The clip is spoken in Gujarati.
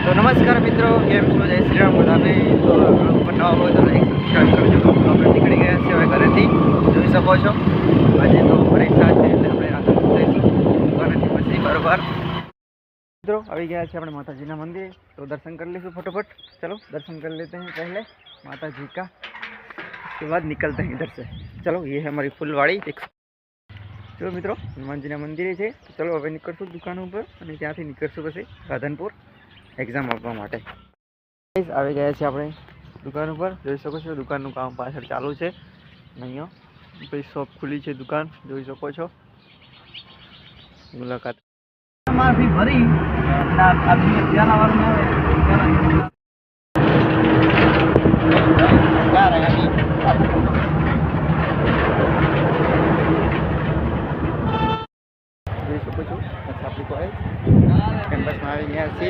તો નમસ્કાર મિત્રો, કેમ છો? જય શ્રી રામ બધાને. તો નવા હોય તો લાઈક સબસ્ક્રાઈબ કરજો. તો આપણે નીકળી ગયા છીએ હવે ઘરેથી, જોઈ શકો છો. આજે તો પરીક્ષા છે એટલે આપણે આગળ જઈશું દુકાનેથી પછી બરોબર. મિત્રો આવી ગયા છે આપણે માતાજીના મંદિરે, तो दर्शन कर लीजिए फटाफट. चलो दर्शन कर लेते हैं पहले माता जी का, उसके बाद निकलते हैं इधर से. चलो ये है हमारी फुलवाड़ी. चलो मित्रों, हनुमानजीના મંદિરે છે. તો ચલો હવે નીકળશું દુકાન ઉપર અને ત્યાંથી નીકળશું પછી રાધનપુર એક્ઝામ આપવા માટે. આવી ગયા છે આપણે દુકાન ઉપર, જોઈ શકો છો. દુકાનનું કામ પાછળ ચાલુ છે. અહીંયા પછી શોપ ખુલી છે, દુકાન જોઈ શકો છો. મુલાકાત ભરી જોઈ શકો છો. આપણી કોલેજ કેમ્પસમાં આવી ગયા છીએ.